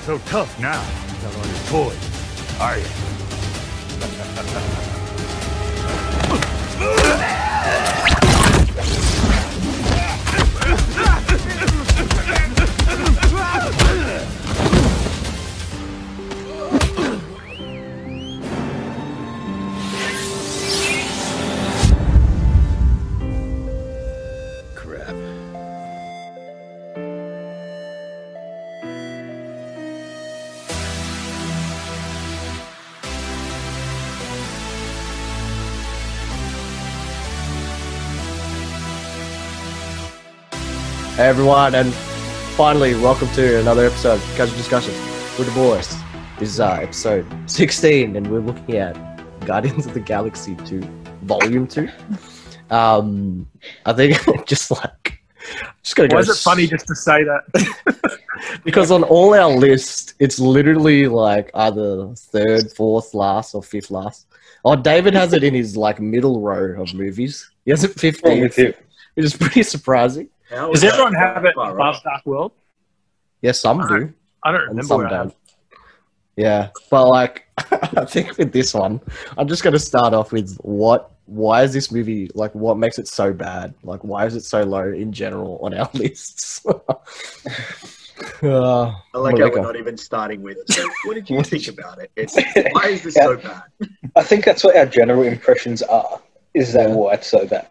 so tough now without all your toys, are you? Crap. Hey everyone, and finally, welcome to another episode of Casual Discussions with the boys. This is episode 16, and we're looking at Guardians of the Galaxy 2, Volume 2. I think just gonna go. Why is it funny just to say that? Because on all our list, it's literally like either third, fourth last, or fifth last. Oh, David has it in his middle row of movies. He has it 15th, which is pretty surprising. Does everyone have it above Dark World? Yeah, some do. I don't And remember some where I have don't. Yeah, but I think with this one, I'm just going to start off with why is this movie, what makes it so bad? Why is it so low in general on our lists? I like how we're not even starting with, so what did you think about it? Why is this so bad? I think that's what our general impressions are, is that why it's so bad.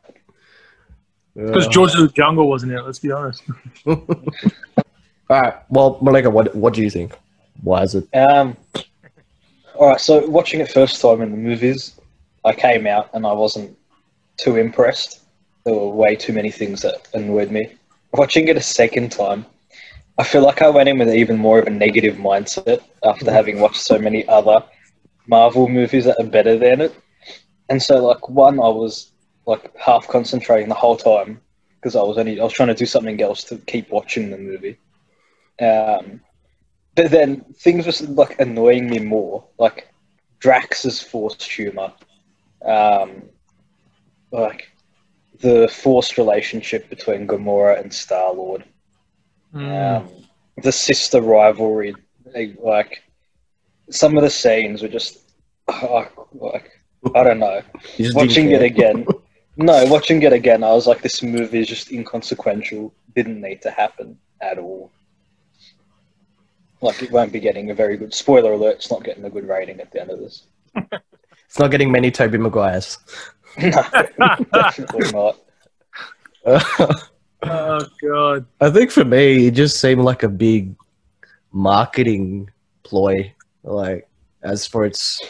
Because George of the Jungle wasn't it, let's be honest. Alright, well, Malika, what do you think? Why is it? Alright, so watching it first time in the movies, I came out and I wasn't too impressed. There were way too many things that annoyed me. Watching it a second time, I feel like I went in with even more of a negative mindset after having watched so many other Marvel movies that are better than it. And so, I was half concentrating the whole time because I was trying to do something else to keep watching the movie. But then things were annoying me more, like Drax's forced humor, the forced relationship between Gamora and Star-Lord, the sister rivalry. Some of the scenes were just I don't know. Watching it again, I was like, this movie is just inconsequential. Didn't need to happen at all. It won't be getting a very good... Spoiler alert, it's not getting a good rating at the end of this. It's not getting many Tobey Maguires. No, definitely not. Oh, God. I think for me, it just seemed like a big marketing ploy, as for its,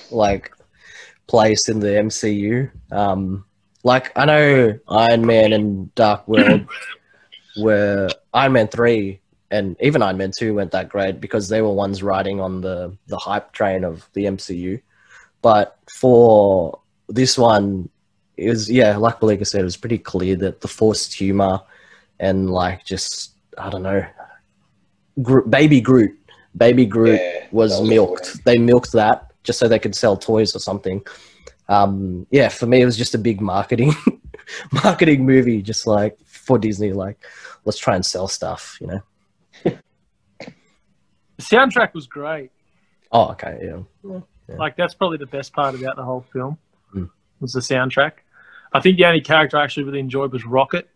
place in the MCU. I know Iron Man and Dark World were... Iron Man 3 and even Iron Man 2 weren't that great because they were ones riding on the hype train of the MCU. But for this one, it was, like Malika said, it was pretty clear that the forced humor and I don't know, Baby Groot was milked. They milked that just so they could sell toys or something. For me, it was just a big marketing movie, just for Disney, let's try and sell stuff, you know? The soundtrack was great. Oh, okay, yeah. That's probably the best part about the whole film, was the soundtrack. I think the only character I actually really enjoyed was Rocket,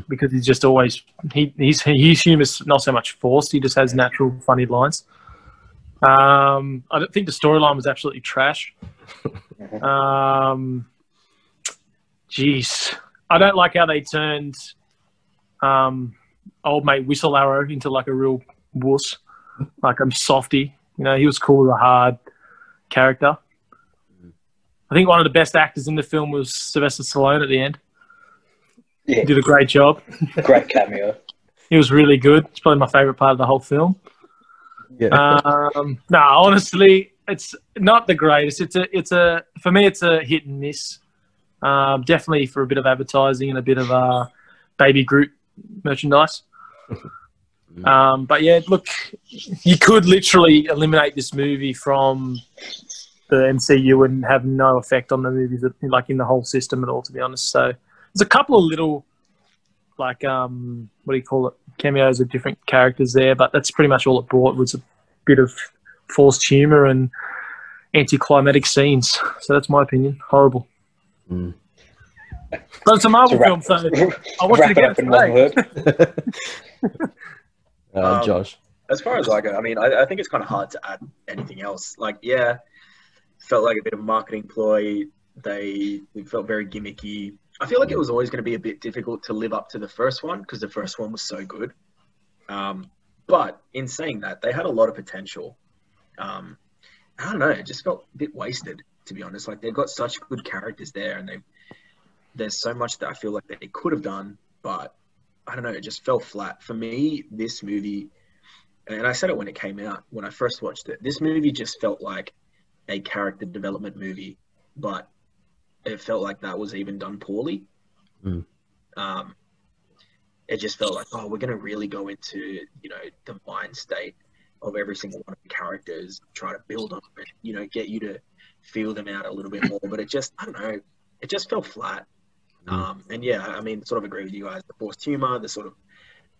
because he's just always... His humor's not so much forced, he just has natural, funny lines. I don't think the storyline was absolutely trash. I don't like how they turned old mate Whistle Arrow into a real wuss, softy. He was cool, a hard character. I think one of the best actors in the film was Sylvester Stallone at the end. Yeah, he did a great job. Great cameo. He was really good. It's probably my favourite part of the whole film. Yeah. Honestly, it's not the greatest. For me, it's a hit and miss. Definitely for a bit of advertising and a bit of Baby Groot merchandise. But yeah, look, you could literally eliminate this movie from the MCU and have no effect on the movies, in the whole system at all, to be honest. So there's a couple of little, cameos of different characters there, but that's pretty much all it brought was bit of forced humour and anticlimactic scenes. So that's my opinion. Horrible. Mm. But it's a Marvel film, so I watched it again today. Josh. As far as I go, I mean, I think it's kind of hard to add anything else. Like, yeah, felt like a bit of a marketing ploy. It felt very gimmicky. I feel like it was always going to be a bit difficult to live up to the first one because the first one was so good. But in saying that, they had a lot of potential. I don't know, it just felt a bit wasted, to be honest. Like, they've got such good characters there, and there's so much that I feel like they could have done, but I don't know, it just fell flat. For me, this movie, and I said it when it came out, when I first watched it, this movie just felt like a character development movie, but it felt like that was even done poorly. Mm. It just felt like, oh, we're going to really go into, the mind state of every single one of the characters, try to build on it, get you to feel them out a little bit more. But it just, I don't know, it just fell flat. And yeah, I mean, sort of agree with you guys. The forced humor, the sort of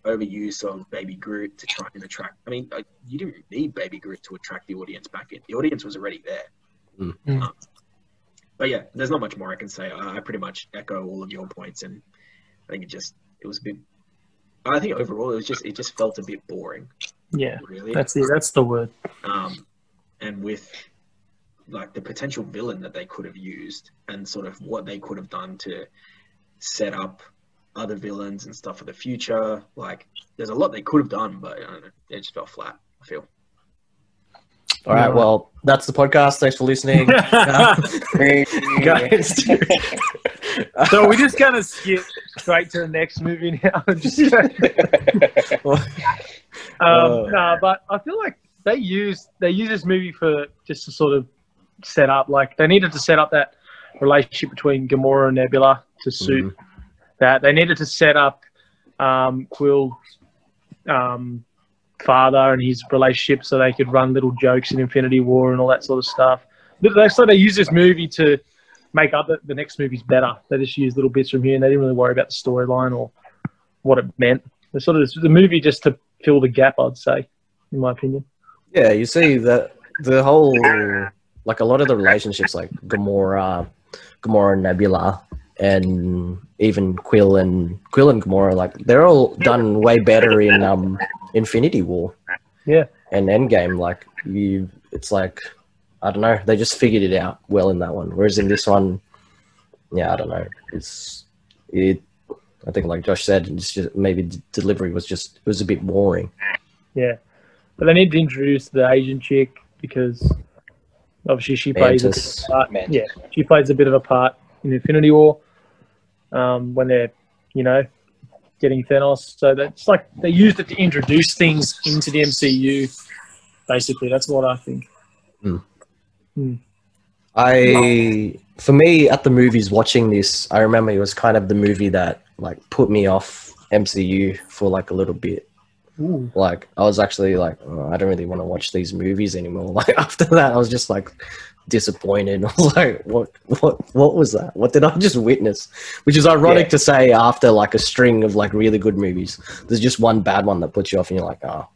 overuse of Baby Groot to try and attract. I mean, you didn't need Baby Groot to attract the audience back in. The audience was already there. But yeah, there's not much more I can say. I pretty much echo all of your points, and I think it was a bit. I think overall it just felt a bit boring. Yeah, really. That's the word. And with like the potential villain that they could have used, and sort of what they could have done to set up other villains and stuff for the future. Like, there's a lot they could have done, but I don't know, it just fell flat, I feel. All right, well, that's the podcast. Thanks for listening. Guys. So we're just going to skip straight to the next movie now. But I feel like they use this movie for just to sort of set up, like, they needed to set up that relationship between Gamora and Nebula to suit that. They needed to set up Quill's father and his relationship so they could run little jokes in Infinity War and all that sort of stuff. So they use this movie to make the next movies better. They just use little bits from here, and they didn't really worry about the storyline or what it meant. It's sort of the movie just to fill the gap, I'd say, in my opinion. Yeah, you see that the whole, like, a lot of the relationships, like Gamora and Nebula, and even Quill and Gamora, like, they're all done way better in Infinity War. Yeah. And Endgame, like, it's like, I don't know, they just figured it out well in that one. Whereas in this one, yeah, I don't know. I think, like Josh said, it's just, maybe the delivery was a bit boring. Yeah. But they need to introduce the Asian chick because obviously she plays a bit of a part. Yeah, she plays a bit of a part in Infinity War when they're, getting Thanos. So that's like they used it to introduce things into the MCU. Basically, that's what I think. For me, at the movies watching this, I remember it was kind of the movie that, like, put me off MCU for, like, a little bit. Ooh. Like, I was actually like, oh, I don't really want to watch these movies anymore. Like, after that, I was just like disappointed. I was like, what was that? What did I just witness? Which is ironic to say after, like, a string of, like, really good movies. There's just one bad one that puts you off, and you're like, oh,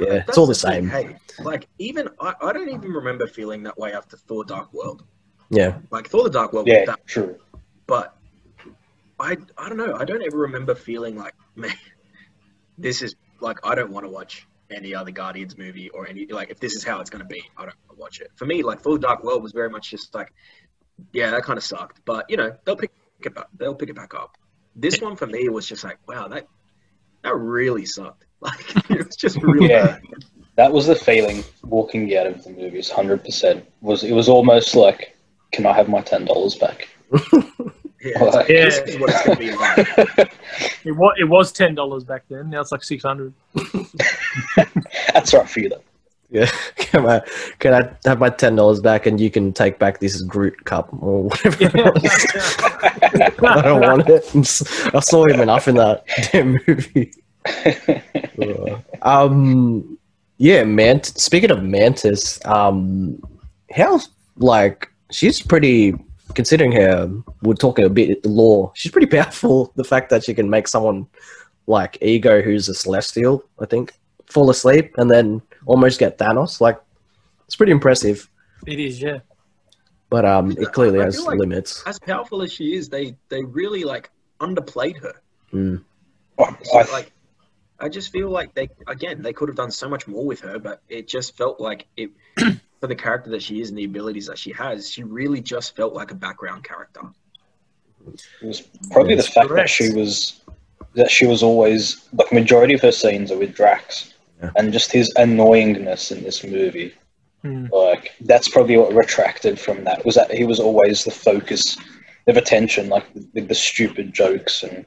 yeah, it's all the same. Hey, like, even I don't even remember feeling that way after Thor: Dark World. Yeah, like Thor: The Dark World. Yeah, was that, true. But I don't know. I don't ever remember feeling like, man, this is like, I don't want to watch any other Guardians movie or any, like, if this is how it's going to be, I don't want to watch it. For me, like, Thor: Dark World was very much just like, yeah, that kind of sucked, but they'll pick it up. They'll pick it back up. This one for me was just like, wow, that really sucked. Like, it was just really bad. That was the feeling walking out of the movies. 100% it was almost like, can I have my $10 back? Yeah, like, this is what it's going to be like. It was $10 back then. Now it's like $600. That's right for you, though. Yeah, can I have my $10 back, and you can take back this Groot cup or whatever? I don't want it. I saw him enough in that damn movie. Yeah, speaking of Mantis, how, like, she's pretty, considering we're talking a bit lore, she's pretty powerful. The fact that she can make someone like Ego, who's a Celestial, I think, fall asleep and then almost get Thanos. Like, it's pretty impressive. It is, yeah. But it clearly I has feel like limits. As powerful as she is, they really like underplayed her. Mm. So, like, I just feel like they could have done so much more with her, but it just felt like it for the character that she is and the abilities that she has, she really just felt like a background character. It was probably the fact correct. that she was always, like, majority of her scenes are with Drax, and just his annoyingness in this movie. Like, that's probably what retracted from that, was that he was always the focus of attention, like with the stupid jokes and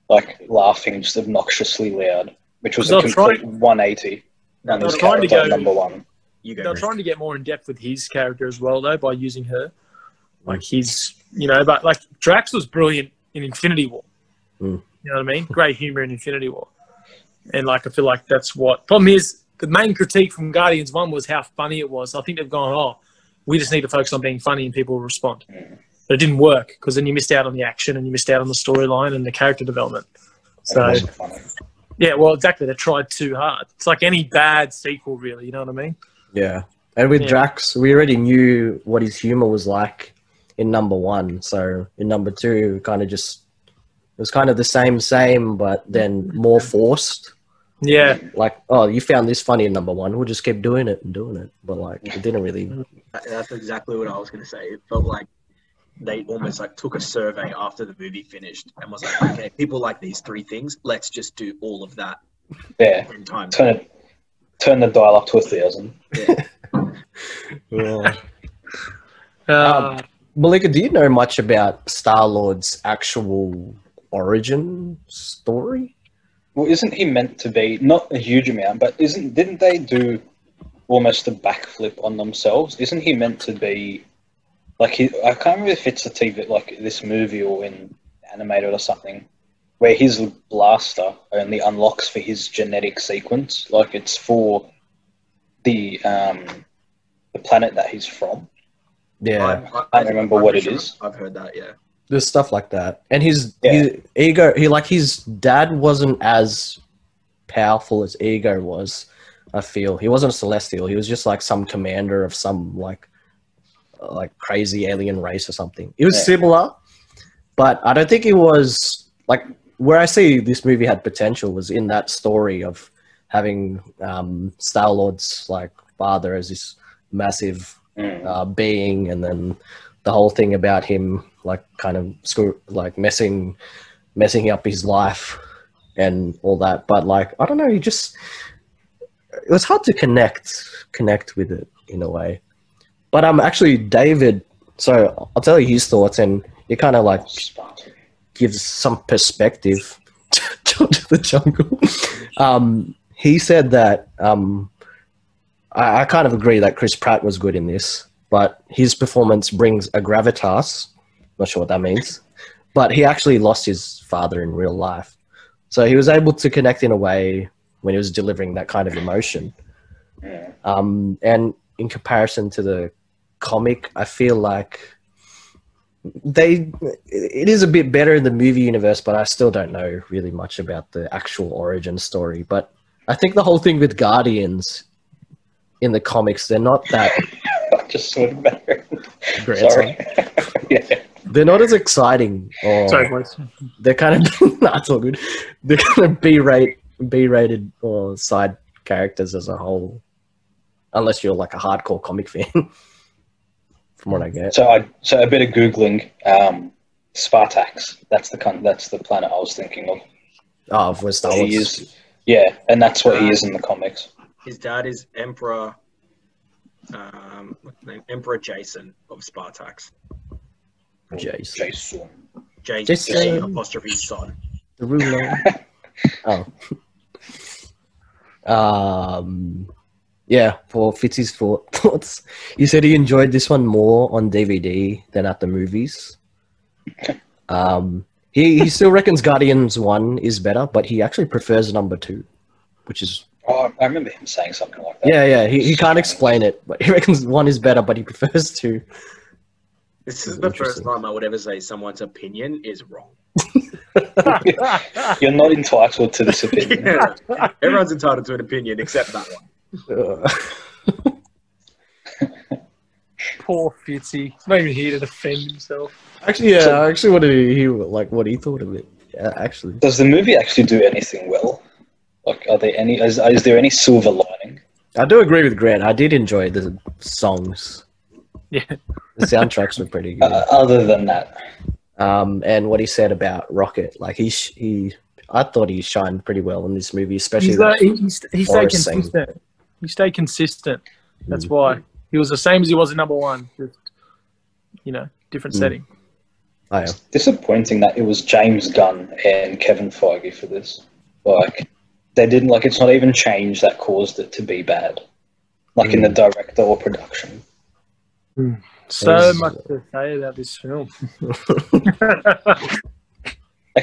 like laughing just obnoxiously loud, which was a complete 180 on his character at number one. They're trying to get more in depth with his character as well, though, by using her. Like, but like Drax was brilliant in Infinity War. You know what I mean? Great humor in Infinity War. And like, I feel like that's what problem is. The main critique from Guardians 1 was how funny it was. I think they've gone, we just need to focus on being funny and people will respond. But it didn't work because then you missed out on the action and you missed out on the storyline and the character development. So, yeah, well, exactly. They tried too hard. It's like any bad sequel, really. You know what I mean? Yeah. And with Drax, we already knew what his humor was like in number 1. So in number 2, it was kind of the same, but then more forced. Yeah. Like, you found this funny in number 1. We'll just keep doing it. But like, it didn't really. That's exactly what I was going to say. It felt like they almost like took a survey after the movie finished and was like, okay, people like these 3 things. Let's just do all of that. Yeah. In time. Turn the dial up to 1,000. Yeah. Malika, do you know much about Star-Lord's actual origin story? Well, isn't he meant to be, not a huge amount, but didn't they do almost a backflip on themselves? Isn't he meant to be, like, I can't remember if it's a TV, like this movie or in animated or something, where his blaster only unlocks for his genetic sequence, like it's for the planet that he's from. Yeah. I don't remember what it is. I've heard that, yeah. There's stuff like that. And his ego, his dad wasn't as powerful as Ego was, I feel. He wasn't a Celestial. He was just like some commander of some like crazy alien race or something. It was similar, but I don't think it was like where I see this movie had potential was in that story of having Star-Lord's like father as this massive being, and then the whole thing about him like kind of messing up his life and all that. But like, I don't know, it was hard to connect with it in a way. But actually David, so I'll tell you his thoughts, and it kind of like gives some perspective to the jungle. He said that I kind of agree that Chris Pratt was good in this, but his performance brings a gravitas. Not sure what that means, but he actually lost his father in real life. So he was able to connect in a way when he was delivering that kind of emotion. And in comparison to the comic, I feel like it is a bit better in the movie universe, but I still don't know really much about the actual origin story. But I think the whole thing with Guardians in the comics, they're not that just sort of better. Sorry. Yeah. They're not as exciting. Sorry, boys. They're kind of that's all good. They're kind of B-rated or side characters as a whole, unless you're like a hardcore comic fan. From what I get. So a bit of googling. Spartax. That's the planet I was thinking of. Oh, for Star Wars. Yeah, and that's what he is in the comics. His dad is Emperor. What's his name? Emperor Jason of Spartax. Jason. Jason apostrophe son. The ruler. Yeah, for Fitz's thoughts. He said he enjoyed this one more on DVD than at the movies. He still reckons Guardians 1 is better, but he actually prefers number 2, which is... Oh, I remember him saying something like that. Yeah, he can't explain it, but he reckons 1 is better, but he prefers 2. This is the first time I would ever say someone's opinion is wrong. You're not entitled to this opinion. Yeah. Everyone's entitled to an opinion except that one. Uh, Poor Fitzy. He's not even here to defend himself. actually, yeah, I actually wanted to hear like what he thought of it. Yeah, actually, Does the movie actually do anything well? Like, are there any? Is there any silver lining? I do agree with Grant. I did enjoy the songs. Yeah. The soundtracks were pretty good. Other than that, And what he said about Rocket, like I thought he shined pretty well in this movie, especially He stayed forest scene. consistent. He stayed consistent. That's Mm. why. He was the same as he was in number one. Just, different setting. Oh, yeah. disappointing that it was James Gunn and Kevin Feige for this. Like, they didn't it's not even change that caused it to be bad. Like in the director or production. So There's- much to say about this film. Like,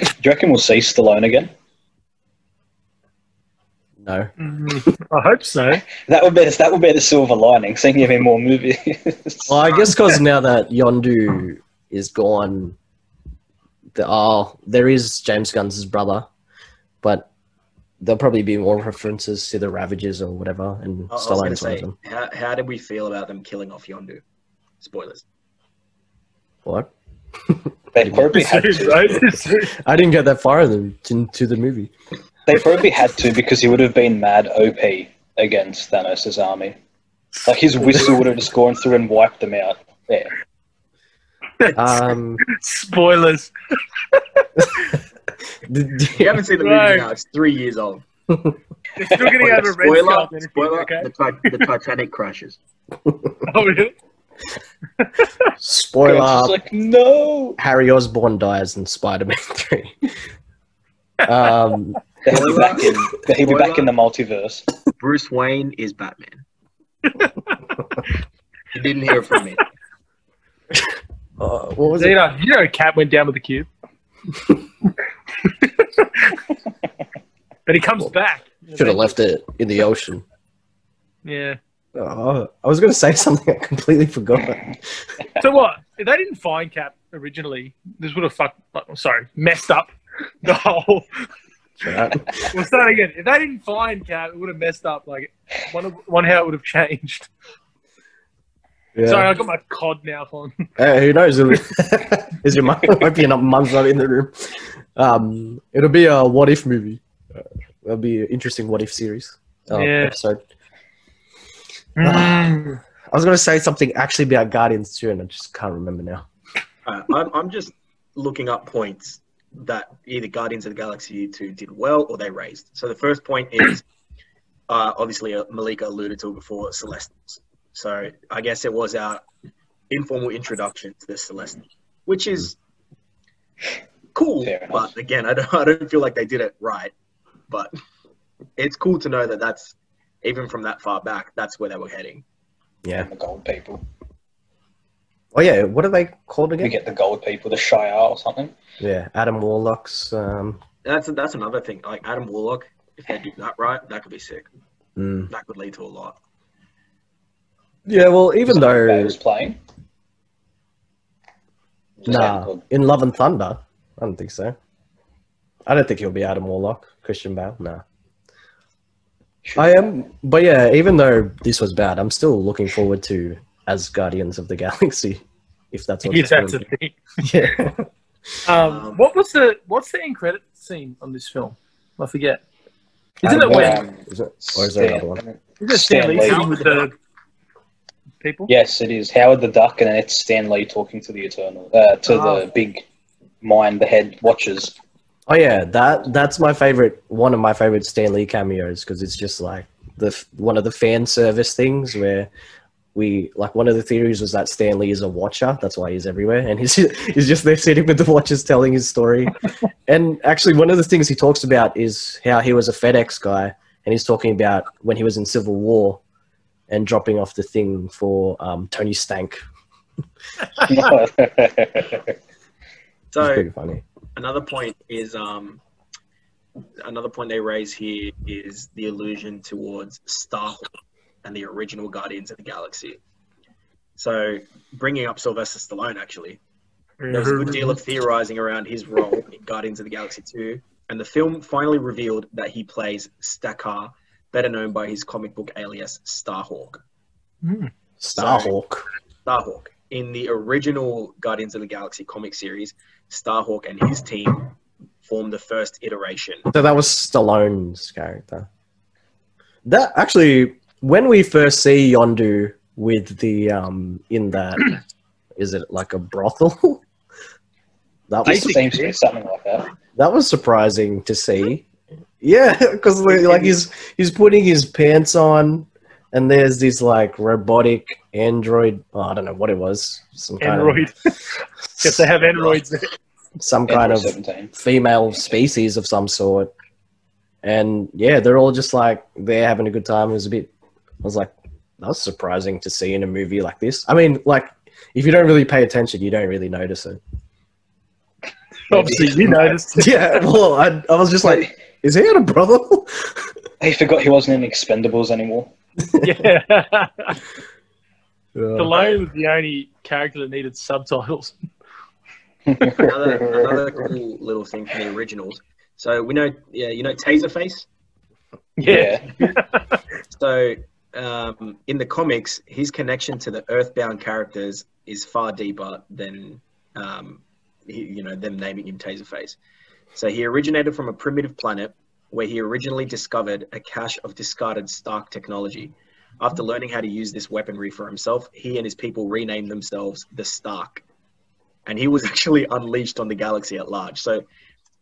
do you reckon we'll see Stallone again? No. I hope so. That would be the silver lining, seeing him in more movies. Well, I guess because now that Yondu is gone, there is James Gunn's brother, but there'll probably be more references to the Ravages or whatever, and I was going to Stallone's one of say, them. how did we feel about them killing off Yondu? Spoilers. What? They probably had to. I didn't get that far into the movie. They probably had to because he would have been mad OP against Thanos' army. Like, his whistle would have just gone through and wiped them out. Yeah. Spoilers. You haven't seen the movie Right. now. It's 3 years old. They're still getting out of a red Spoiler, skull benefit, spoiler, okay? the Titanic crashes. Oh, really? Spoiler: It's like, no! Harry Osborn dies in Spider-Man 3. He'll be back in the multiverse. Bruce Wayne is Batman. You didn't hear it from me. What was So, it? Cat went down with the cube. But he comes back. Should have left it in the ocean. Yeah. Oh, I was going to say something I completely forgot. So what? If they didn't find Cap originally, this would have messed up the whole. We'll start again. If they didn't find Cap, it would have messed up. Like one how it would have changed. Yeah. Sorry, I got my cod mouth on. Hey, who knows? Is your mum? Might be mum's not in the room. It'll be a what if movie. It'll be an interesting what if series. Yeah. Episode. I was going to say something actually about Guardians too, and I just can't remember now. I'm just looking up points that either Guardians of the Galaxy 2 did well or they raised. So the first point is, obviously Malika alluded to it before, Celestials. So I guess it was our informal introduction to the Celestials, which is cool. Fair enough. But again, I don't feel like they did it right. But it's cool to know that that's, even from that far back, that's where they were heading. Yeah. The gold people. Oh yeah. What are they called We again? get the gold people, the Shire or something. Yeah. Adam Warlock's. That's another thing. Like Adam Warlock, if they do that right, that could be sick. That could lead to a lot. Yeah. Well, even They though was playing. in Love and Thunder, I don't think so. I don't think he'll be Adam Warlock, Christian Bale. No. I am, but yeah, even though this was bad, I'm still looking forward to as Guardians of the Galaxy, if that's what If it's that's a called. thing. Yeah. What's the end credit scene on this film? I forget. Isn't it when? Is it? Or is there another one? Is it Stan Lee sitting with the people? Yes, it is. Howard the Duck, and then it's Stan Lee talking to the Eternal, the big mind, the head watchers. Oh yeah, that's my favorite. One of my favorite Stan Lee cameos because it's just like one of the fan service things where one of the theories was that Stan Lee is a watcher. That's why he's everywhere, and he's just there sitting with the watchers telling his story. And actually, one of the things he talks about is how he was a FedEx guy, and he's talking about when he was in Civil War and dropping off the thing for Tony Stank. It's So pretty funny. another point they raise here is the allusion towards Star-Lord and the original Guardians of the Galaxy. So bringing up Sylvester Stallone, actually, there was a good deal of theorizing around his role in Guardians of the Galaxy 2, and the film finally revealed that he plays Stakar, better known by his comic book alias Starhawk. Starhawk. Starhawk. In the original Guardians of the Galaxy comic series, Starhawk and his team formed the first iteration. So that was Stallone's character. That actually, when we first see Yondu with the in that, is it like a brothel? That It was seems to be something like that. that was surprising to see. Yeah, because like he's putting his pants on, and there's this like robotic android. Oh, I don't know what it was. Some kind Android. Guess they have androids there. some kind of 17. female species of some sort. And yeah, they're all just like they're having a good time. It was a bit. I was like, that was surprising to see in a movie like this. I mean, like if you don't really pay attention, you don't really notice it. Obviously, you noticed. Yeah, well, I was just like, is he had a brother? He forgot he wasn't in Expendables anymore. Yeah. Yeah. Stallone was the only character that needed subtitles. Another cool little thing from the originals. So we know, yeah, you know Taserface? Yeah. So in the comics, his connection to the Earthbound characters is far deeper than them naming him Taserface. So he originated from a primitive planet where he originally discovered a cache of discarded Stark technology. After learning how to use this weaponry for himself, he and his people renamed themselves the Stark. And he was actually unleashed on the galaxy at large. So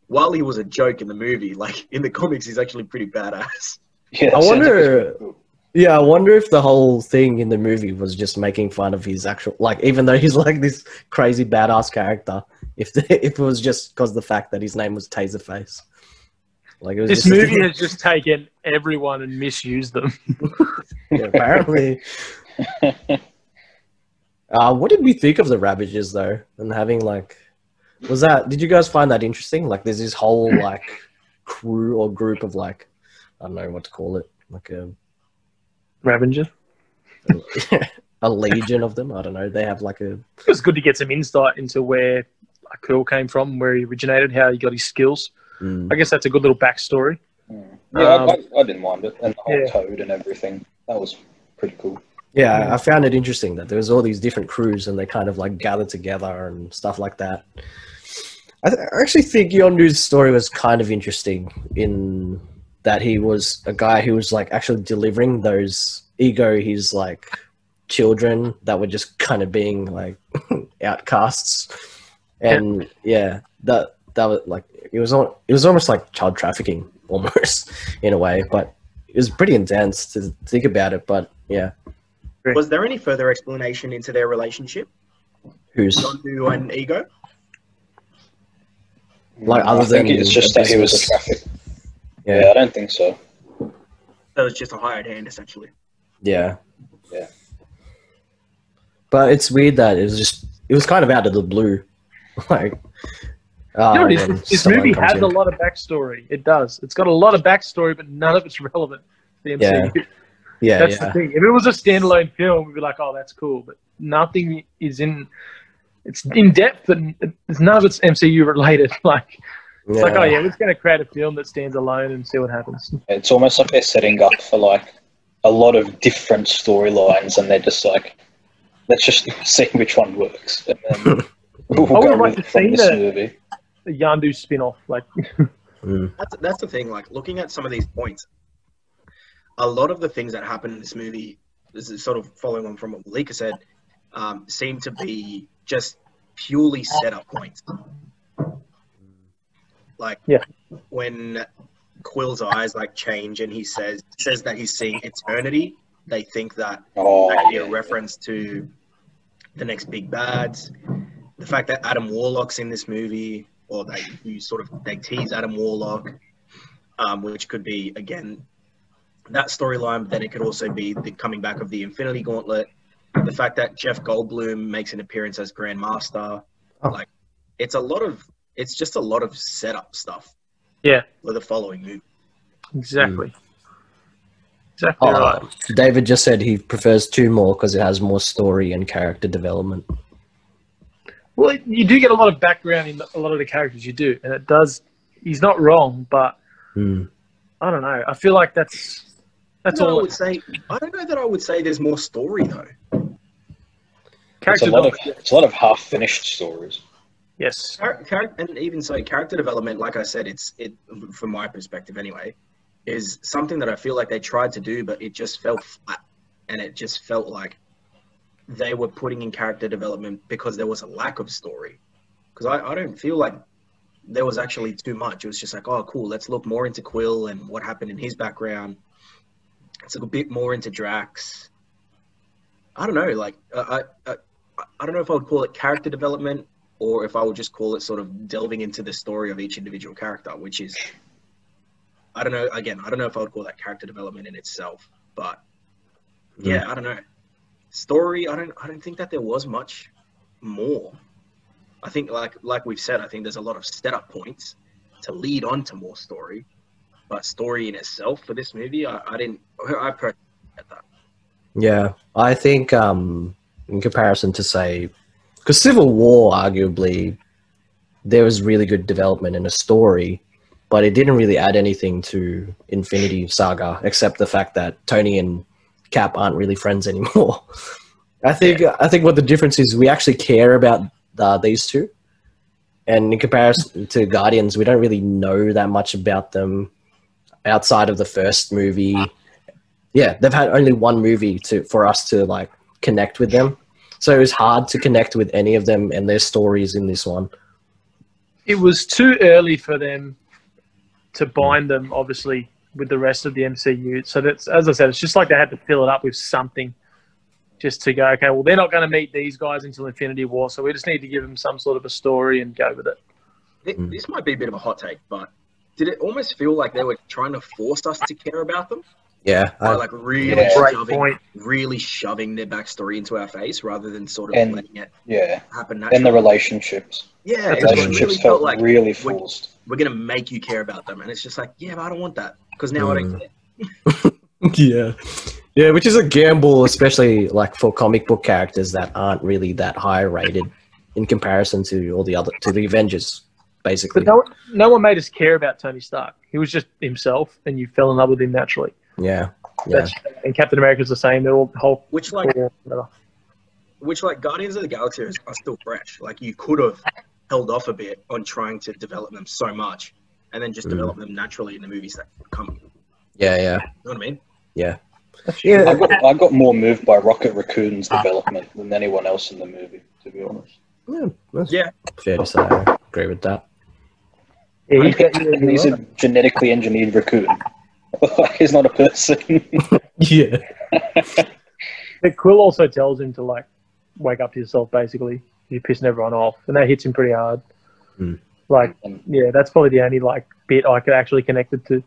while he was a joke in the movie, like in the comics, he's actually pretty badass. Yeah, I wonder. cool. Yeah, I wonder if the whole thing in the movie was just making fun of his actual, like, even though he's like this crazy badass character, if it was just because the fact that his name was Taserface. Like it was This just movie has just taken everyone and misused them. yeah, apparently. What did we think of the Ravagers though? And having like, did you guys find that interesting? Like, there's this whole like crew or group of like, I don't know what to call it, like a Ravager. legion of them. I don't know. They have like a. It was good to get some insight into where Quill came from, where he originated, how he got his skills. I guess that's a good little backstory. Yeah, I didn't mind it. And the whole code and everything. That was pretty cool. Yeah, I found it interesting that there was all these different crews and they kind of like gathered together and stuff like that. I actually think Yondu's story was kind of interesting in that he was a guy who was like actually delivering those his like children that were just kind of being like outcasts. And yeah, that was like it was almost like child trafficking almost in a way, but it was pretty intense to think about it. But yeah, Was there any further explanation into their relationship? who's Yondu and Ego? like other I think than it's just that he was a business? traffic. Yeah. Yeah, I don't think so. So it's just a hired hand, essentially. Yeah. Yeah. But it's weird that it was kind of out of the blue. Like, when This someone movie comes has in. a lot of backstory. It does. It's got a lot of backstory, but none of it's relevant to the MCU. Yeah, That's the thing. If it was a standalone film, we'd be like, oh, that's cool. But nothing is it's in depth, but none of it's MCU related. Like, it's like, oh yeah, we're just going to create a film that stands alone and see what happens. It's almost like they're setting up for like a lot of different storylines, and they're just like, let's just see which one works, and then we'll I would go have liked with to from see this movie. the Yandu spin-off. Like, That's the thing. Like, looking at some of these points, a lot of the things that happen in this movie, this is sort of following on from what Malika said, seem to be just purely setup points. Like, when Quill's eyes like change and he says that he's seeing eternity, they think that might be a reference to the next big bads. The fact that Adam Warlock's in this movie, or they tease Adam Warlock, which could be again that storyline, but then it could also be the coming back of the Infinity Gauntlet. The fact that Jeff Goldblum makes an appearance as Grand Master, like it's just a lot of setup stuff. yeah, For the following movie. exactly. Exactly right. David just said he prefers 2 more because it has more story and character development. Well, you do get a lot of background in a lot of the characters you do, and it does. He's not wrong, but I don't know. I feel like that's That's No, all. I would say. I don't know that I would say there's more story though. It's Character a lot of development. it's a lot of half-finished stories. Yes. And even so, character development, like I said, from my perspective anyway, is something that I feel like they tried to do, but it just fell flat, and it just felt like they were putting in character development because there was a lack of story. Because I don't feel like there was actually too much. It was just like, oh, cool, let's look more into Quill and what happened in his background. Let's look a bit more into Drax. I don't know, like I don't know if I would call it character development or if I would just call it sort of delving into the story of each individual character, which is, I don't know. Again, I don't know if I would call that character development in itself, but yeah, I don't know. Story, I don't think that there was much more. I think like we've said, I think there's a lot of setup points to lead on to more story, but story in itself for this movie, I personally get that. Yeah, I think in comparison to say, because Civil War, arguably, there was really good development in a story, but it didn't really add anything to Infinity Saga, except the fact that Tony and Cap aren't really friends anymore. I think what the difference is, we actually care about these two, and in comparison to Guardians, we don't really know that much about them outside of the first movie. Yeah, they've had only one movie for us to like connect with them, so it was hard to connect with any of them and their stories in this one. It was too early for them to bind them, obviously, with the rest of the MCU. So that's, as I said, it's just like they had to fill it up with something just to go, okay, well, they're not going to meet these guys until Infinity War, so we just need to give them some sort of a story and go with it. This might be a bit of a hot take, but did it almost feel like they were trying to force us to care about them? Yeah, By like really Great point. shoving their backstory into our face rather than sort of letting it happen naturally. And the relationships. Yeah, That's it Relationships really felt felt like really forced. we're going to make you care about them. And it's just like, yeah, but I don't want that because now I don't care. yeah, which is a gamble, especially like for comic book characters that aren't really that high rated in comparison to all the the Avengers, basically. But no one made us care about Tony Stark. He was just himself, and you fell in love with him naturally. Yeah. And Captain America's the same. They're all Hulk. Which Guardians of the Galaxy are still fresh. Like you could have held off a bit on trying to develop them so much and then just develop them naturally in the movies that come. Yeah. You know what I mean? Yeah. I got more moved by Rocket Raccoon's development than anyone else in the movie, to be honest. That's Yeah. fair to say. I agree with that. Yeah, He's a genetically engineered raccoon. He's not a person. Yeah. But Quill also tells him to like wake up to yourself. Basically, you're pissing everyone off, and that hits him pretty hard. Like, yeah, that's probably the only like bit I could actually connect it to.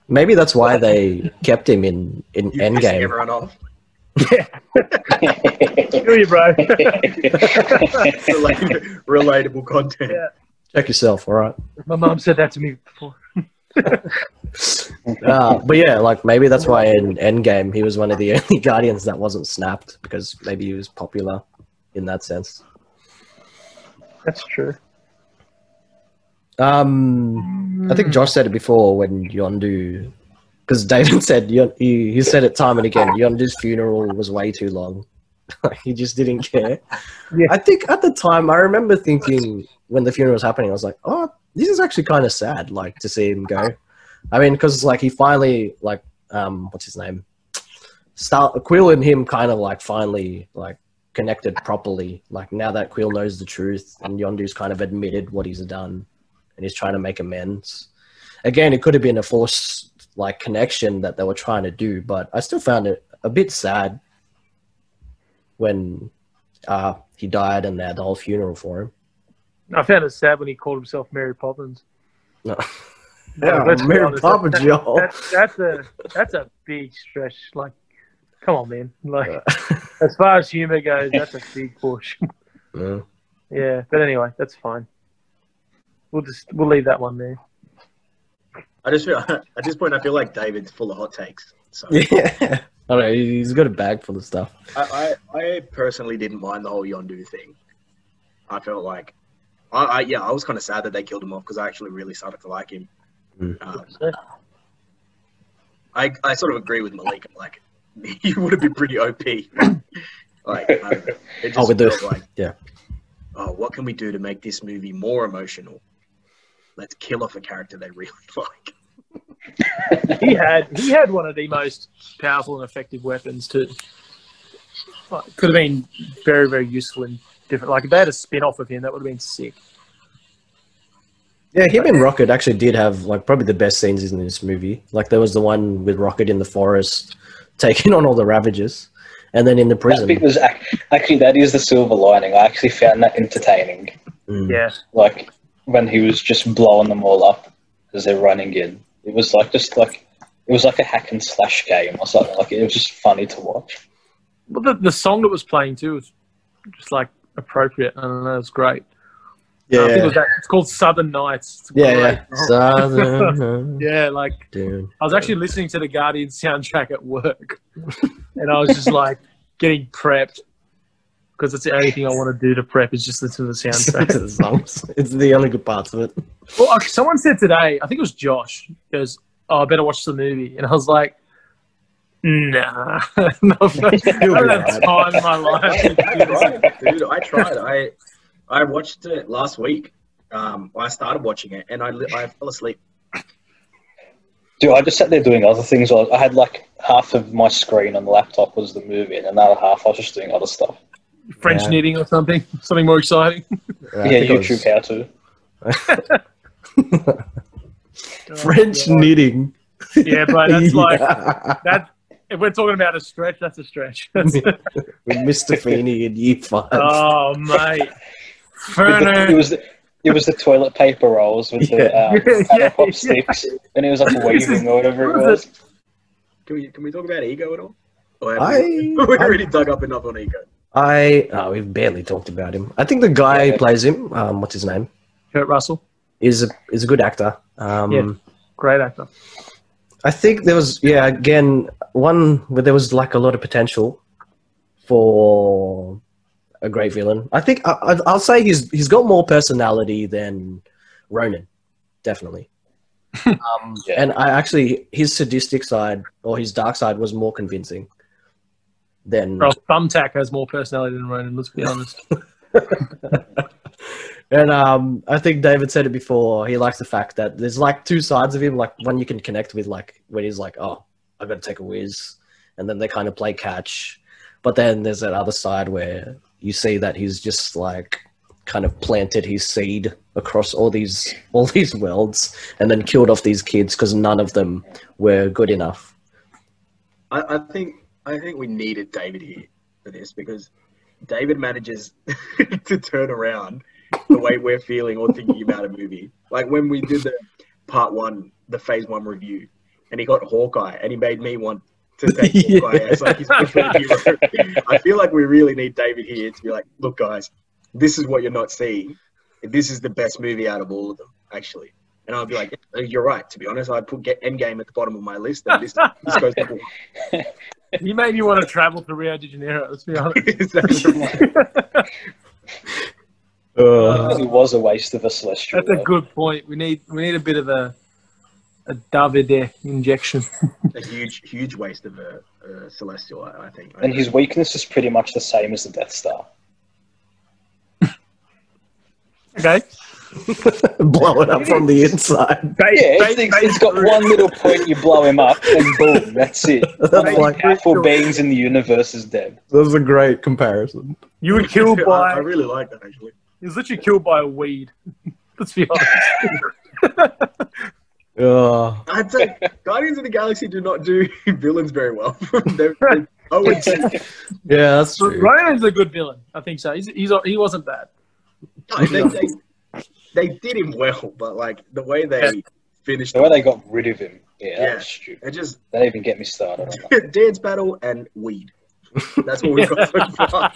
Maybe that's why they kept him in Endgame. Everyone off. Yeah. Screw you, bro. Relatable content. Yeah. Check yourself, all right? My mom said that to me before. But yeah, like maybe that's why in Endgame he was one of the only Guardians that wasn't snapped, because maybe he was popular in that sense. That's true. I think Josh said it before when Yondu, because David said he said it time and again. Yondu's funeral was way too long. He just didn't care. Yeah. I think at the time I remember thinking when the funeral was happening, I was like, oh, this is actually kind of sad, like to see him go. I mean, because like he finally like what's his name? Quill and him kind of like finally like connected properly. Like now that Quill knows the truth and Yondu's kind of admitted what he's done and he's trying to make amends. Again, it could have been a forced like connection that they were trying to do, but I still found it a bit sad when he died and they had the whole funeral for him. I found it sad when he called himself Mary Poppins. No. Yeah, let's be Mary honest, Poppins, yo. That's a big stretch. Like, come on, man. Like, as far as humor goes, that's a big push. Yeah, but anyway, that's fine. We'll leave that one there. I just feel at this point I feel like David's full of hot takes. So Yeah. I don't know, he's got a bag full of stuff. I personally didn't mind the whole Yondu thing. I felt like I was kind of sad that they killed him off because I actually really started to like him. I sort of agree with Malik. Like, he would have been pretty OP. Like, I don't know. It just felt like, oh, what can we do to make this movie more emotional? Let's kill off a character they really like. He had one of the most powerful and effective weapons too. Could have been very, very useful in different. Like if they had a spin-off of him, that would have been sick. Yeah, him and Rocket actually did have like probably the best scenes in this movie. Like there was the one with Rocket in the forest, taking on all the Ravagers, and then in the prison. That bit was actually that is the silver lining. I actually found that entertaining. Yeah, like when he was just blowing them all up as they're running in. It was like it was like a hack and slash game or something. Like it was just funny to watch. Well, the song that was playing too was just like appropriate. I don't know, it was great. Yeah, I think it was it's called Southern Nights. It's yeah. Southern. Yeah, like Dude. I was actually listening to the Guardians soundtrack at work, and I was just like getting prepped because it's the only thing I want to do to prep is just listen to the soundtrack. The songs. It's the only good parts of it. Well, someone said today, I think it was Josh, goes, "Oh, I better watch the movie," and I was like, "Nah, no, I don't have time in my life." Dude, I tried. I watched it last week. I started watching it and I fell asleep. Dude, I just sat there doing other things. I had like half of my screen on the laptop was the movie, and another half I was just doing other stuff. French knitting or something more exciting. YouTube how to. French knitting. Yeah, but that's like that. If we're talking about a stretch, that's a stretch. With Mr. Feeney in year 5. Oh, mate. It was the toilet paper rolls with the pop sticks, and it was like waving or whatever it was. Can we talk about Ego at all? Or we already dug up enough on Ego. We've barely talked about him. I think the guy who plays him, what's his name? Kurt Russell. Is a good actor. Great actor. I think there was, again, one where there was like a lot of potential for a great villain. I think I'll say he's got more personality than Ronan, definitely. And his sadistic side or his dark side was more convincing than. Thumbtack has more personality than Ronan. Let's be honest. And I think David said it before. He likes the fact that there's like two sides of him. Like one you can connect with, like when he's like, "Oh, I've got to take a whiz," and then they kind of play catch. But then there's that other side where you see that he's just like kind of planted his seed across all these worlds, and then killed off these kids because none of them were good enough. I think we needed David here for this because David manages to turn around the way we're feeling or thinking about a movie. Like when we did the part 1, the phase 1 review, and he got Hawkeye, and he made me want to take Hawkeye as like his favorite hero. I feel like we really need David here to be like, look, guys, this is what you're not seeing. This is the best movie out of all of them, actually. And I'll be like, you're right. To be honest, I'd put Endgame at the bottom of my list, and this goes number 1. You made me want to travel to Rio de Janeiro. Let's be honest. It was a waste of a celestial. That's a good point. We need a bit of a Davide injection. A huge waste of a celestial, I think. And his weakness is pretty much the same as the Death Star. Okay. Blow it up from the inside. It's got one little point, you blow him up, and boom, that's it. That's like powerful beings in the universe is dead. That was a great comparison. You were killed by. I really like that actually. He was literally killed by a weed. Let's be honest. I'd say Guardians of the Galaxy do not do villains very well. Yeah, that's true. Ryan's a good villain. I think so. He wasn't bad. No, they did him well, but like the way they finished, the way they got rid of him, that was stupid. They don't even get me started on that. Dance battle and weed. That's what we've got so far.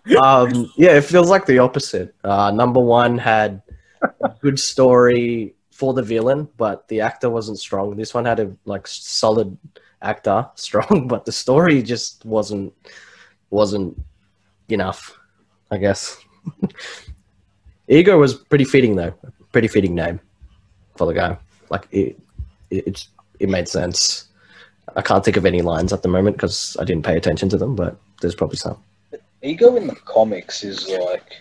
It feels like the opposite. Number 1 had a good story for the villain, but the actor wasn't strong. This one had a solid actor, strong, but the story just wasn't enough, I guess. Ego was pretty fitting though. Pretty fitting name for the guy. Like it's it made sense. I can't think of any lines at the moment because I didn't pay attention to them, but there's probably some. Ego in the comics is like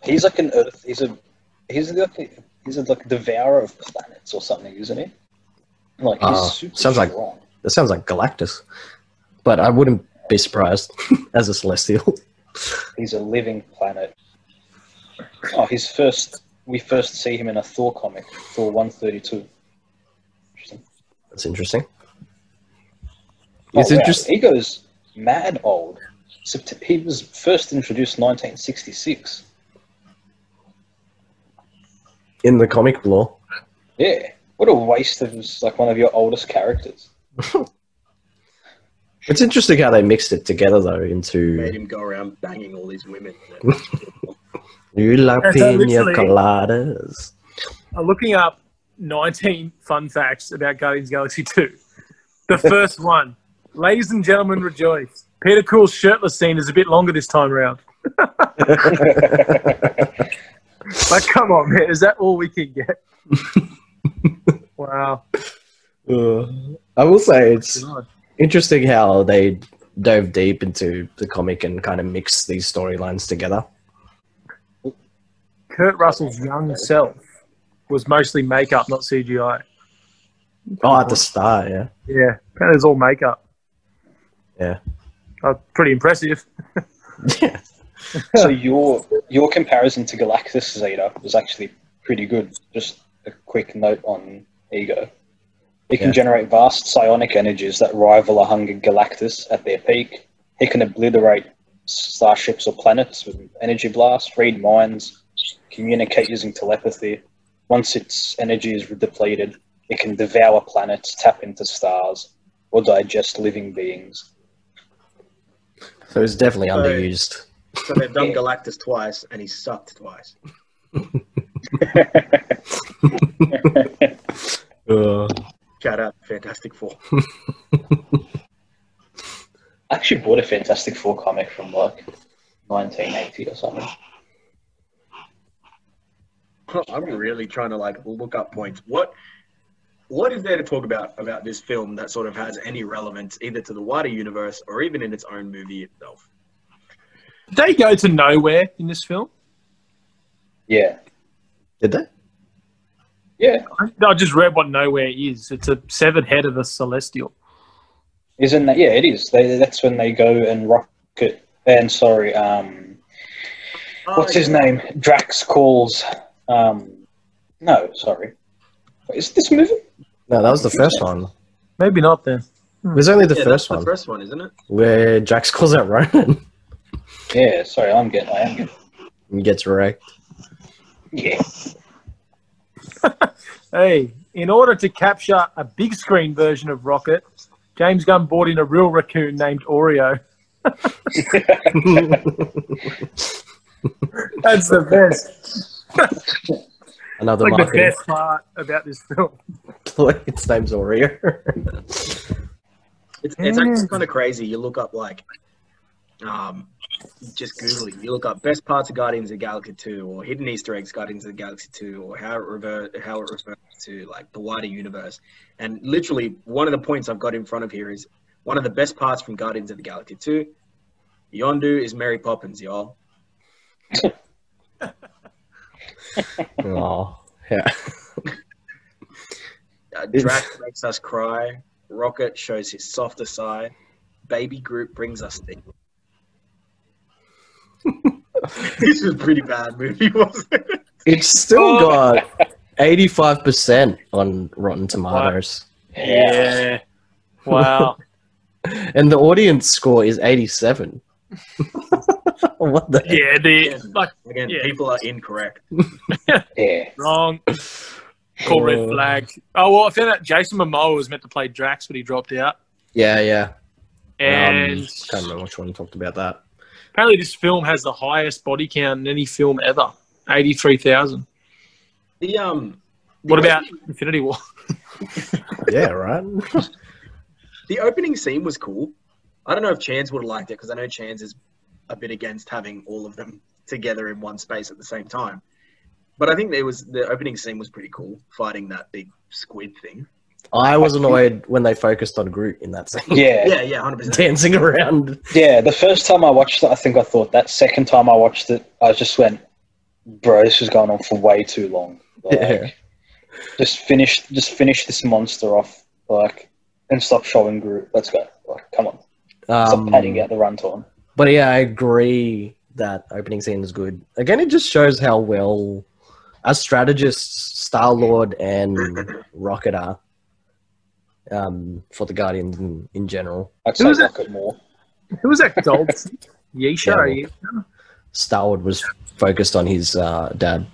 he's like an Earth. He's like a devourer of planets or something, isn't he? Like he's super strong. That sounds like Galactus, but I wouldn't be surprised as a Celestial. He's a living planet. Oh, we first see him in a Thor comic, Thor 132. That's interesting. Oh, Is it wow. just Ego's mad old. He was first introduced in 1966. in the comic lore? Yeah. What a waste of like one of your oldest characters. It's interesting how they mixed it together though into Made him go around banging all these women. You la And so pina literally- coladas. Looking up 19 fun facts about Guardians of the Galaxy 2. The first one. Ladies and gentlemen, rejoice. Peter Quill's shirtless scene is a bit longer this time around. Like, come on, man. Is that all we can get? Wow. I will say it's God. interesting how they dove deep into the comic and kind of mixed these storylines together. Kurt Russell's young self was mostly makeup, not CGI. Oh, at the start, yeah. Yeah, apparently it's all makeup. Yeah. Pretty impressive. Yeah. So your comparison to Galactus Zeta was actually pretty good. Just a quick note on Ego. It can Yeah. generate vast psionic energies that rival a hungry Galactus at their peak. It can obliterate starships or planets with an energy blast, read minds, communicate using telepathy. Once its energy is depleted, it can devour planets, tap into stars, or digest living beings. So it's definitely So- underused. So they've done Galactus twice, and he sucked twice. Shout out Fantastic Four. I actually bought a Fantastic Four comic from like 1980 or something. I'm really trying to like look up points. What is there to talk about this film that sort of has any relevance either to the wider universe or even in its own movie itself? Did they go to nowhere in this film? Yeah. Did they? Yeah. I just read what nowhere is. It's a severed head of a celestial. Isn't that? Yeah, it is. That's when they go and rocket. And sorry, what's his name? Drax calls. No, sorry. Is this movie? No, that was the first one. Maybe not then. It was only the Yeah, first that's one the first one, isn't it? where Drax calls out Ronan Yeah, sorry, I am getting. and gets wrecked. Yeah. Hey, in order to capture a big screen version of Rocket, James Gunn brought in a real raccoon named Oreo. That's the best. Another Like the marketing best part about this film. ploy. Its name's Oreo. It's actually kind of crazy. You look up like, just Googling. You look up best parts of Guardians of the Galaxy 2 or hidden Easter eggs Guardians of the Galaxy 2 or how it refers to like the wider universe. And literally one of the points I've got in front of here is one of the best parts from Guardians of the Galaxy 2. Yondu is Mary Poppins, y'all. Oh, yeah. Drax makes us cry. Rocket shows his softer side. Baby Groot brings us things. This was a pretty bad movie, wasn't it? It's still got 85% on Rotten Tomatoes. Yeah. Wow. And the audience score is 87. What the heck? Yeah, Again, Yeah. people are incorrect. Yeah. wrong. Call red flag. Oh, well, I found out Jason Momoa was meant to play Drax, but he dropped out. Yeah. And Can't remember which one talked about that. apparently this film has the highest body count in any film ever. 83,000. What about Infinity War? Yeah, right? The opening scene was cool. I don't know if Chance would have liked it because I know Chance is a bit against having all of them together in one space at the same time. But I think the opening scene was pretty cool, fighting that big squid thing. I was annoyed when they focused on Groot in that scene. Yeah. Yeah, 100%. Dancing around. Yeah, the first time I watched it, I think I thought that. Second time I watched it, I just went, bro, this is going on for way too long. Like, Yeah. just finish this monster off, like, and stop showing Groot. Let's go. Like, come on. Stop padding out the runtime. But yeah, I agree that opening scene is good. Again, it just shows how well, as strategists, Star-Lord and Rocket are for the Guardians in general. I'd say Rocket more. Who was that gold? Yesha? Yeah, Star-Lord was focused on his dad.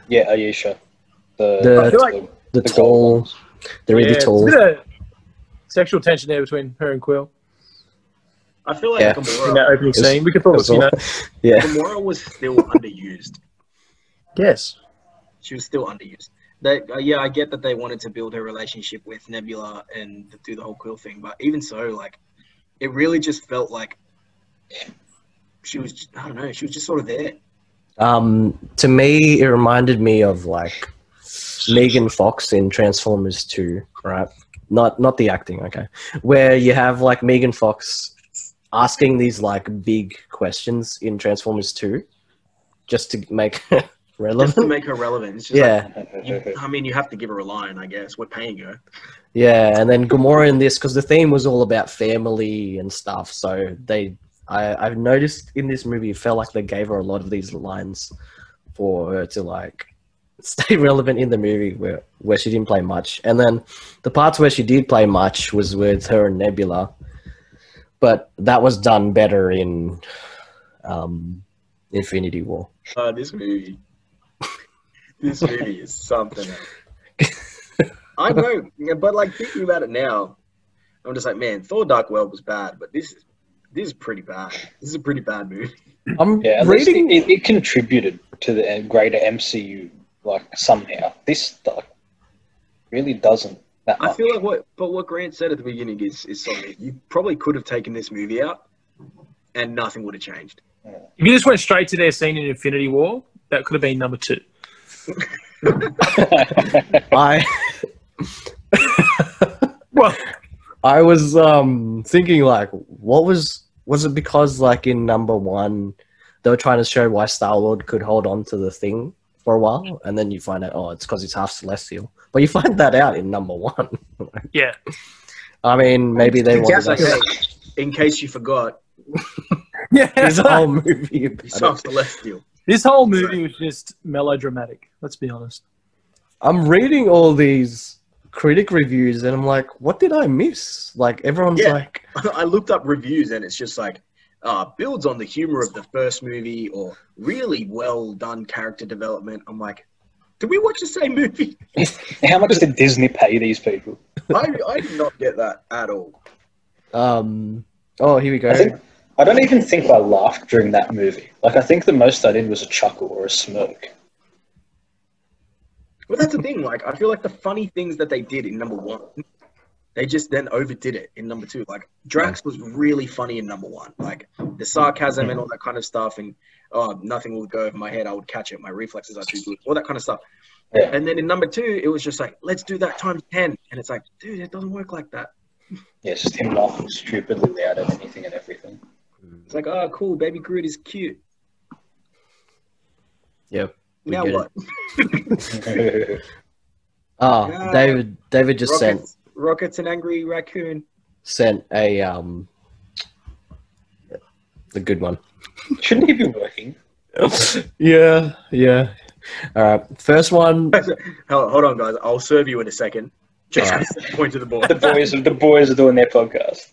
Yeah, Ayesha. The the tall, gold ones. the really tall. There's a bit of sexual tension there between her and Quill I feel like Yeah. in that Gamora, opening scene. We could probably, Yeah. Gamora was still underused. yes. She was still underused. They, yeah, I get that they wanted to build her relationship with Nebula and do the whole Quill thing, but even so, like, it really just felt like she was, I don't know, she was just sort of there. To me, it reminded me of like Megan Fox in Transformers 2, right? Not the acting, okay. Where you have like Megan Fox asking these like big questions in Transformers 2 just to make her relevant. Just to make her relevant. It's just Yeah. I mean, you have to give her a line, I guess. We're paying her. Yeah, and then Gamora in this, because the theme was all about family and stuff, so I've noticed in this movie, it felt like they gave her a lot of these lines for her to like stay relevant in the movie where she didn't play much. And then the parts where she did play much was with her and Nebula, but that was done better in Infinity War. This movie is something else. I know, but like thinking about it now, I'm just like, man, Thor: Dark World was bad, but this is pretty bad. This is a pretty bad movie. I'm Yeah, at least reading. it contributed to the greater MCU, like, somehow. This like, really doesn't that much. I feel like what Grant said at the beginning is something. You probably could have taken this movie out, and nothing would have changed. If you just went straight to their scene in Infinity War, that could have been number 2. I Well, I was thinking like, what was it because like in number 1 they were trying to show why Star-Lord could hold on to the thing for a while, and then you find out, oh, it's because he's half Celestial. But you find that out in number 1. yeah. I mean, maybe they wanted Like, us. hey, in case you forgot, Yeah. There's a whole movie about he's it. half Celestial. This whole movie was just melodramatic, let's be honest. I'm reading all these critic reviews and I'm like, what did I miss? Like everyone's Yeah. like, I looked up reviews and it's just like, builds on the humor of the first movie or really well done character development. I'm like, did we watch the same movie? How much did Disney pay these people? I did not get that at all. oh, here we go. I don't even think I laughed during that movie. Like, I think the most I did was a chuckle or a smirk. But that's the thing. Like, I feel like the funny things that they did in number 1, they just then overdid it in number 2. Like, Drax was really funny in number 1. Like, the sarcasm and all that kind of stuff. And, oh, nothing will go over my head. I would catch it. My reflexes are too good. All that kind of stuff. Yeah. And then in number 2, it was just like, let's do that times 10. And it's like, dude, it doesn't work like that. Yeah, it's just him laughing stupidly loud at anything and everything. It's like, oh, cool. Baby Groot is cute. Yep. we Now get what? Oh, David just Rocket's an angry raccoon. sent a the good one. Shouldn't he be working? Yeah. All right, first one. Hold on, guys. I'll serve you in a second. Just Alright. point to the board. The boys are doing their podcast.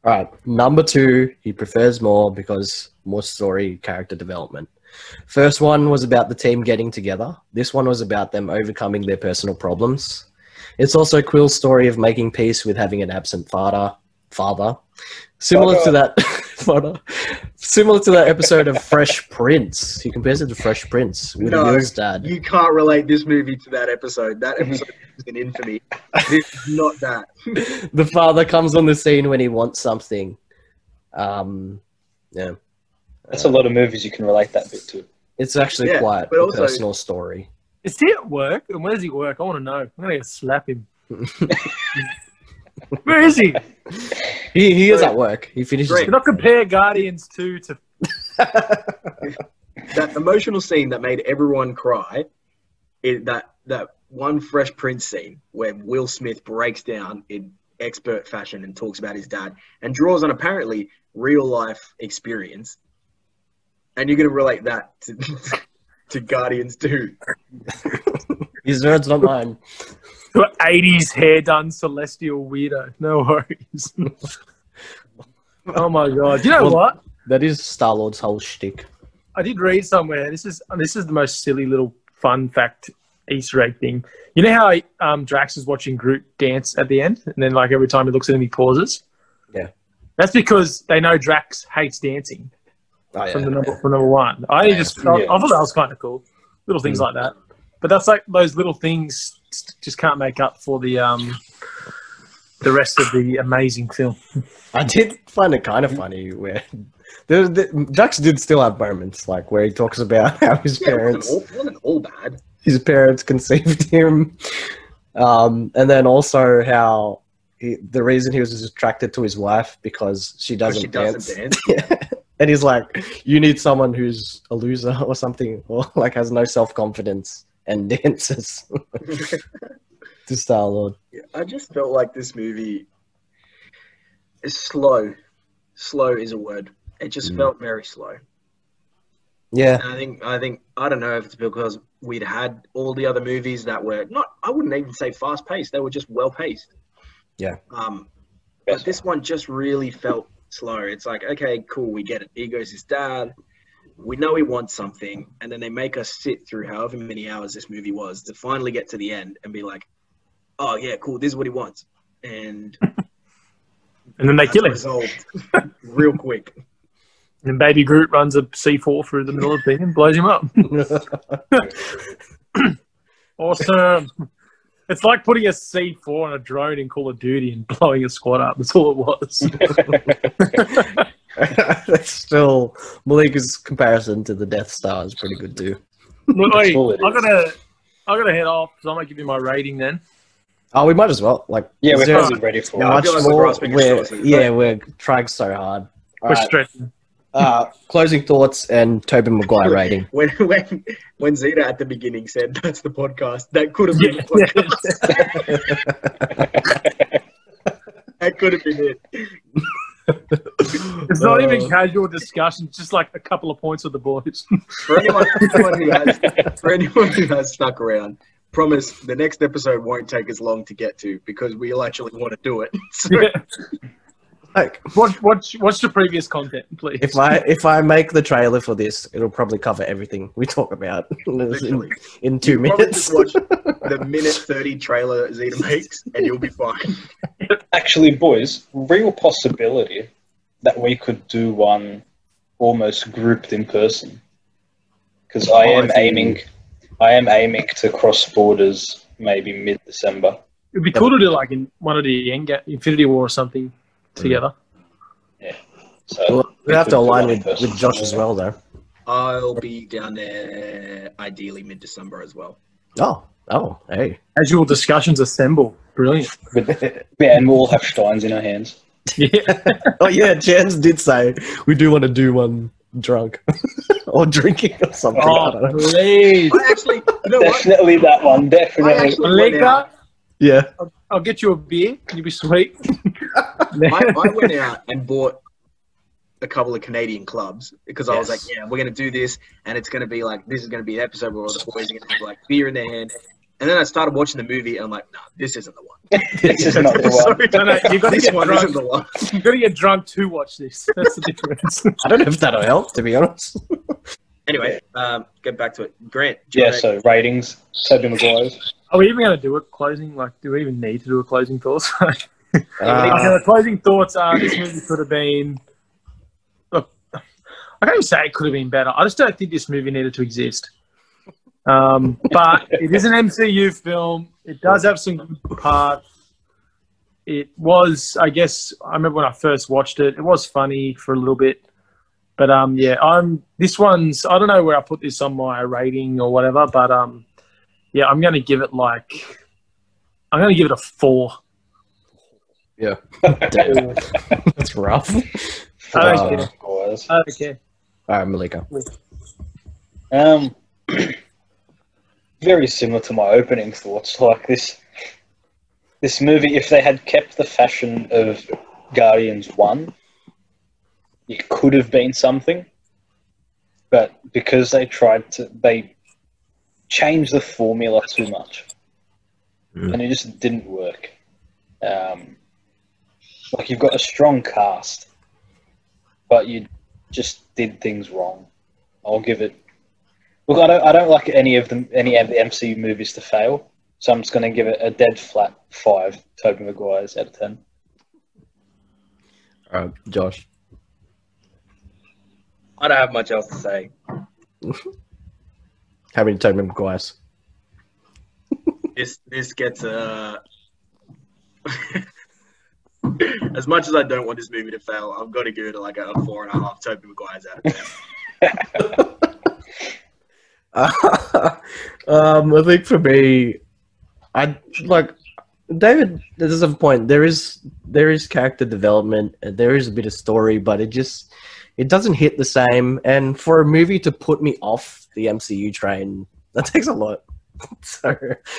All right, number 2, he prefers more because more story, character development. First one was about the team getting together. This one was about them overcoming their personal problems. It's also Quill's story of making peace with having an absent father. Similar to that episode of Fresh Prince. He compares it to Fresh Prince with Will's dad. You can't relate this movie to that episode. That episode is an infamy. This is not that. The father comes on the scene when he wants something. Yeah. That's a lot of movies you can relate that bit to. It's actually Yeah, quite but a also- personal story. Is he at work? And where does he work? I want to know. I'm going to slap him. Where is he? He is at work. He finishes. Great. Do not compare Guardians 2 to... That emotional scene that made everyone cry, that one Fresh Prince scene where Will Smith breaks down in expert fashion and talks about his dad and draws on apparently real life experience, and you're going to relate that to Guardians 2. His words, not mine. 80s hair done celestial weirdo. No worries. Oh my god! You know what? That is Star-Lord's whole shtick. I did read somewhere. This is the most silly little fun fact Easter egg thing. You know how Drax is watching Groot dance at the end, and then like every time he looks at him, he pauses. Yeah, that's because they know Drax hates dancing. oh, yeah. From number one. I thought that was kind of cool. Little things like that. But that's like those little things just can't make up for the rest of the amazing film. I did find it kind of funny where Drax did still have moments like where he talks about how his parents it wasn't all bad. His parents conceived him, and then also how the reason he was attracted to his wife because she doesn't dance. And he's like, you need someone who's a loser or something, or like has no self-confidence and dances to Star-Lord. Yeah, I just felt like this movie is slow. Slow is a word. It just felt very slow. Yeah. And I don't know if it's because we'd had all the other movies that were I wouldn't even say fast paced. They were just well paced. Yeah. But this one just really felt slow. It's like, okay, cool, we get it. Ego's his dad. We know he wants something, and then they make us sit through however many hours this movie was to finally get to the end and be like, oh yeah, cool, this is what he wants. And then they kill him. Resolved real quick. And Baby Groot runs a C4 through the middle of the thing and blows him up. Awesome. It's like putting a C4 on a drone in Call of Duty and blowing a squad up. That's all it was. That's still Malika's comparison to the Death Star is pretty good too. Wait, I gotta head off, so I'm gonna give you my rating then. Oh, we might as well. Like, Yeah, we're there probably ready for it. much feel like we're more? grasping at straws here, We're trying so hard. All We're right. stressing. Closing thoughts and Tobey Maguire rating. When Zeta at the beginning said that's the podcast, that could have been the podcast. That could have been it. It's not even casual discussion, it's just like a couple of points with the boys. For anyone who has stuck around, promise the next episode won't take as long to get to because we'll actually want to do it. So, Like, Watch the previous content, please. if I make the trailer for this, it'll probably cover everything we talk about in 2 probably minutes. just watch the minute 30 trailer Zeta makes and you'll be fine. Actually, boys, real possibility that we could do one almost grouped in person. Because I am aiming to cross borders maybe mid-December. It'd be cool to do like in one of the Infinity War or something together. Yeah. So We have to align with person. Josh as well, though. I'll be down there ideally mid-December as well. Oh, hey. Casual discussions assemble. Brilliant. Yeah, and we'll all have steins in our hands. Yeah. Oh, yeah, Jans did say we do want to do one drunk or drinking or something. I don't know. Please. I actually, you know what? Definitely that one. I Definitely. actually went out. Yeah. I'll get you a beer. You'll be sweet. I went out and bought a couple of Canadian clubs because I was like, yeah, we're going to do this and it's going to be like, this is going to be an episode where all the boys are going to have like beer in their hand. And then I started watching the movie and I'm like, no, this isn't the one. This is not the one. No, you got to This get one drunk. isn't the one. You got to get drunk to watch this. That's the difference. I don't know if that'll help, to be honest. Anyway, get back to it. Grant. Yeah, so ratings. Tobey Maguire's. Are we even going to do a closing? Like, do we even need to do a closing thoughts? Okay, Uh, the closing thoughts are this movie could have been. Look, I can't even say it could have been better. I just don't think this movie needed to exist. But it is an MCU film. It does have some good parts. It was, I guess, I remember when I first watched it. It was funny for a little bit, but this one's. I don't know where I put this on my rating or whatever, but yeah, I'm going to give it like I'm going to give it a 4. Yeah. Damn. That's rough. I don't care. Guys. I don't care. All right, Malika. Very similar to my opening thoughts. Like this movie, if they had kept the fashion of Guardians 1, it could have been something. But because they changed the formula too much. And it just didn't work. Like, you've got a strong cast, but you just did things wrong. I'll give it... Look, I don't like any of the MCU movies to fail, so I'm just going to give it a dead flat 5 Tobey Maguires out of 10. All right, Josh. I don't have much else to say. How many Tobey Maguires? This gets as much as I don't want this movie to fail, I've got to give it like a 4.5 Tobey Maguires out of 10. I think for me, I like David. There's a point. There is character development. There is a bit of story, but it doesn't hit the same. And for a movie to put me off the MCU train, that takes a lot. So,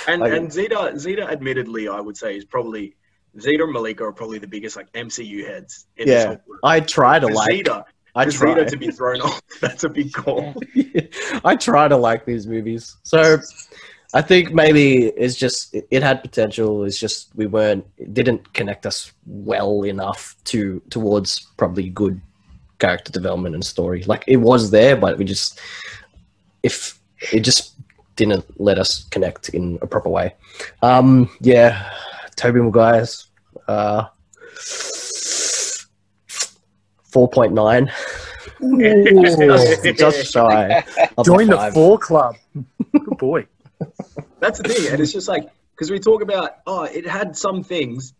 and Zeta, admittedly, I would say is probably Zeta and Malika are probably the biggest like MCU heads in this whole group. I try to like Zeta. Zeta to be thrown off, that's a big call. I try to like these movies. So I think maybe it's just it had potential. It's just it didn't connect us well enough towards probably good character development and story. Like, it was there, but it just didn't let us connect in a proper way. Yeah, Tobey Maguire's 4.9. Just shy. Join the 4 club. Good boy. That's the thing, and it's just like, because we talk about, it had some things,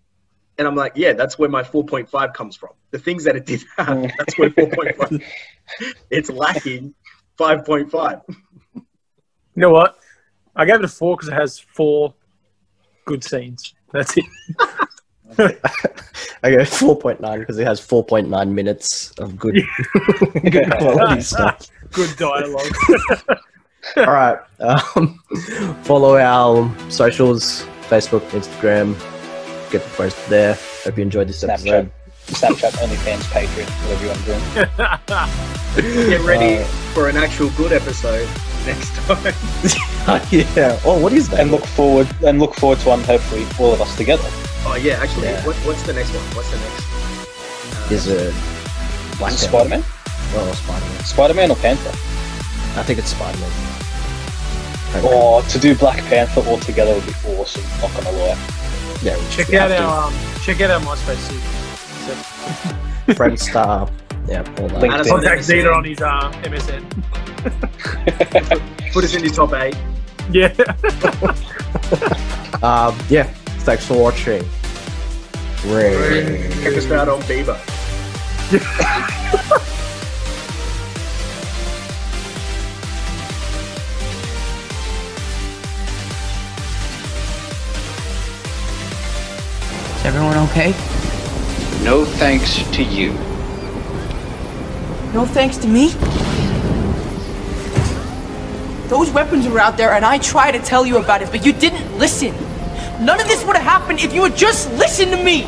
and I'm like, yeah, that's where my 4.5 comes from. The things that it did have, that's where 4.5. It's lacking 5.5. You know what? I gave it a 4 because it has 4 good scenes. That's it. I go 4.9 because it has 4.9 minutes of good, good quality stuff. Good dialogue. All right. Follow our socials, Facebook, Instagram. Get posted there. Hope you enjoyed this episode. Snapchat, OnlyFans, Patreon, whatever you want to do. Get ready for an actual good episode next time. Yeah. Oh, what is that? And look forward to one, hopefully all of us together. Oh yeah, actually, Yeah. What's the next one? What's the next? Is it Black Panther? Spider-Man? Oh, Spider-Man. Spider-Man or Panther? I think it's Spider-Man. Oh, to do Black Panther all together would be awesome. Not gonna lie. Yeah. Check out our MySpace too. Friendstar. Yeah, all that. LinkedIn. Contact Zeta on his MSN. Put us in your top 8. Yeah. Yeah. Thanks for watching. Ring. Check us out on Bieber. Is everyone okay? No thanks to you. No thanks to me? Those weapons were out there and I tried to tell you about it, but you didn't listen. None of this would have happened if you would just listen to me.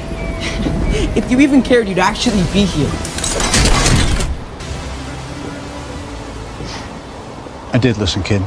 If you even cared, you'd actually be here. I did listen, kid.